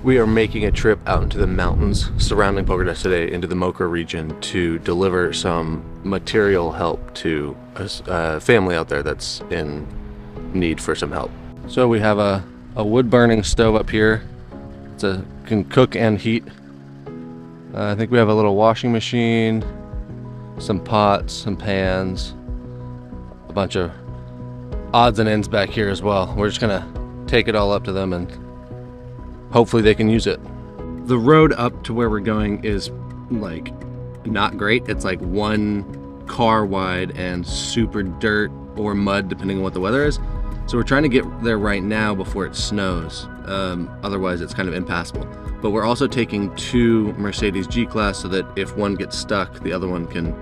We are making a trip out into the mountains surrounding Pogodas today, into the Mokra region, to deliver some material help to a family out there that's in need for some help. So we have a wood burning stove up here. Can cook and heat. I think we have a little washing machine, some pots, some pans, a bunch of odds and ends back here as well. We're just gonna take it all up to them and hopefully they can use it. The road up to where we're going is like not great. It's like one car wide and super dirt or mud depending on what the weather is. So we're trying to get there right now before it snows. Otherwise it's kind of impassable. But we're also taking 2 Mercedes G-Class so that if one gets stuck, the other one can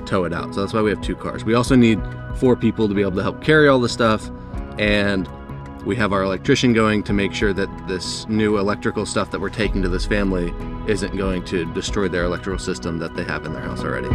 tow it out. So that's why we have 2 cars. We also need 4 people to be able to help carry all the stuff, and we have our electrician going to make sure that this new electrical stuff that we're taking to this family isn't going to destroy their electrical system that they have in their house already.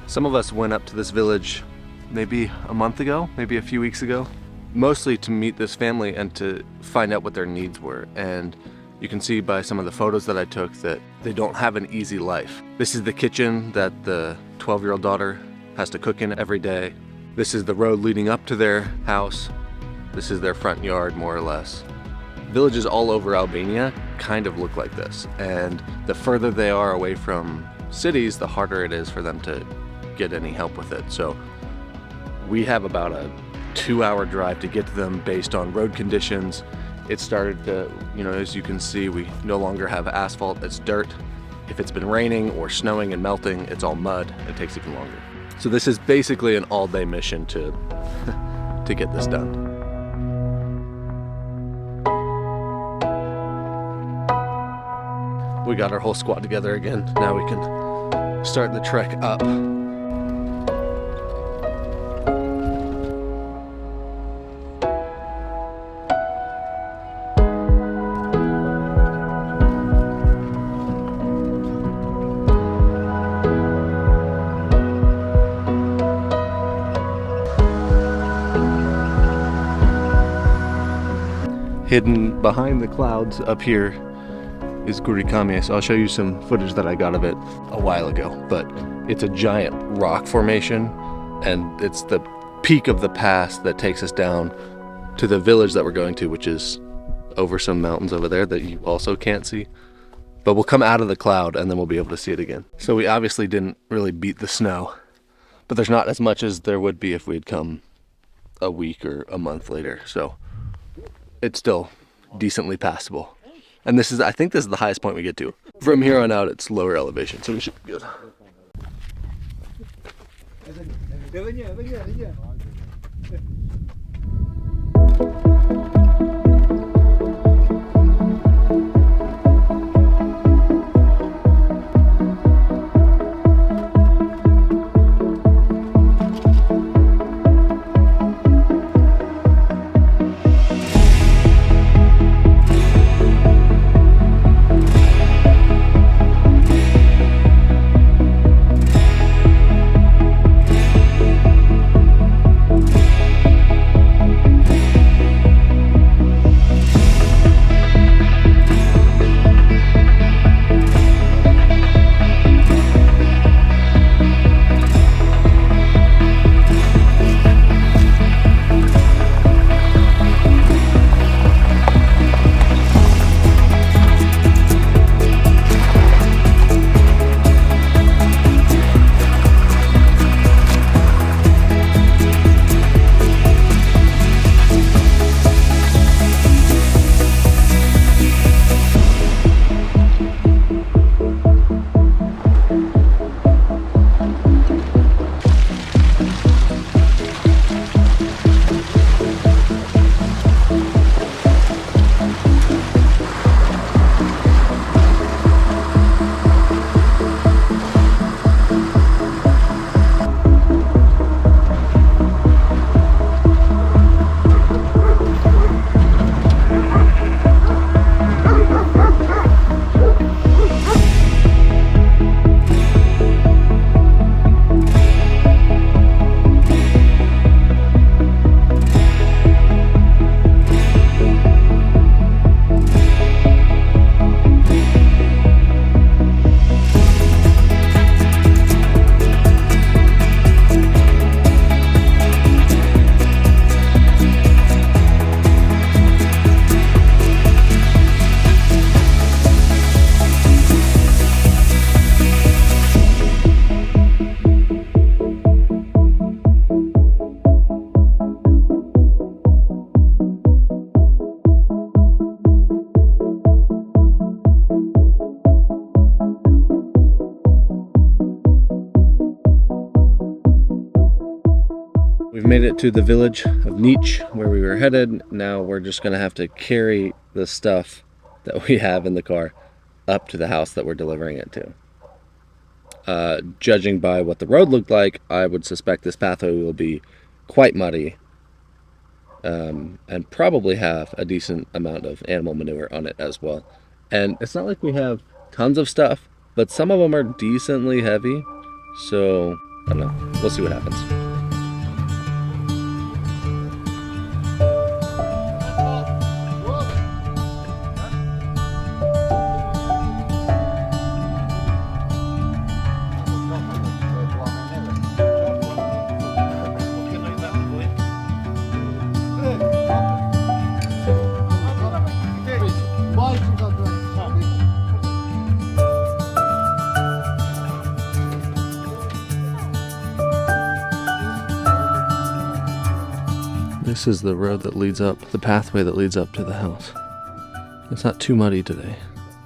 Some of us went up to this village maybe a month ago, maybe a few weeks ago, mostly to meet this family and to find out what their needs were. And you can see by some of the photos that I took that they don't have an easy life. This is the kitchen that the 12-year-old daughter has to cook in every day. This is the road leading up to their house. This is their front yard, more or less. Villages all over Albania kind of look like this. And the further they are away from cities, the harder it is for them to get any help with it. So we have about a 2-hour drive to get to them based on road conditions. It started to, as you can see, we no longer have asphalt, it's dirt. If it's been raining or snowing and melting, it's all mud. It takes even longer. So this is basically an all-day mission to get this done. We got our whole squad together again. Now we can start the trek up. Hidden behind the clouds up here is Gurikame, so I'll show you some footage that I got of it a while ago. But it's a giant rock formation, and it's the peak of the pass that takes us down to the village that we're going to, which is over some mountains over there that you also can't see. But we'll come out of the cloud and then we'll be able to see it again. So we obviously didn't really beat the snow, but there's not as much as there would be if we'd come a week or a month later. So it's still decently passable. And I think this is the highest point we get to. From here on out, it's lower elevation, so we should be good. We've made it to the village of Niche where we were headed. Now we're just gonna have to carry the stuff that we have in the car up to the house that we're delivering it to. Judging by what the road looked like, I would suspect this pathway will be quite muddy and probably have a decent amount of animal manure on it as well. And it's not like we have tons of stuff, but some of them are decently heavy, so I don't know, we'll see what happens. This is the road that leads up, the pathway that leads up to the house. It's not too muddy today.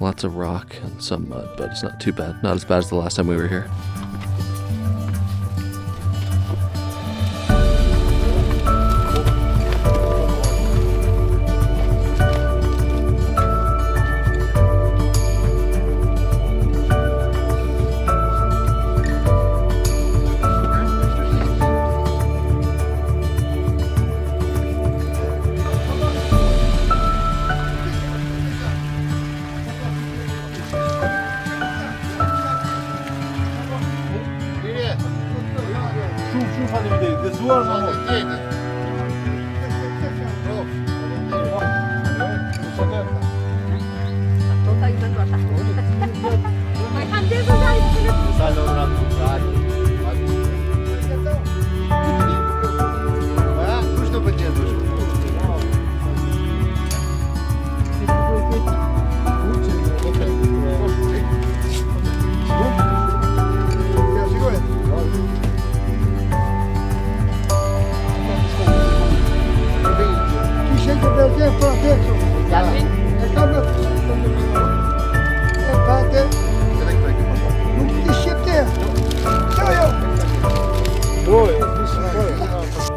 Lots of rock and some mud, but it's not too bad. Not as bad as the last time we were here.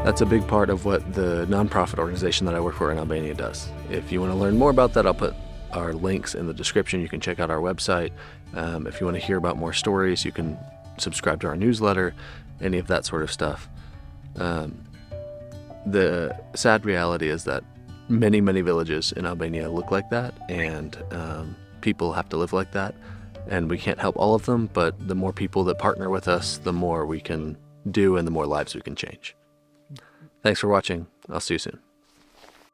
That's a big part of what the nonprofit organization that I work for in Albania does. If you want to learn more about that, I'll put our links in the description. You can check out our website. If you want to hear about more stories, you can subscribe to our newsletter, any of that sort of stuff. The sad reality is that many villages in Albania look like that, and people have to live like that, and we can't help all of them, but the more people that partner with us, the more we can do and the more lives we can change. Thanks for watching. I'll see you soon.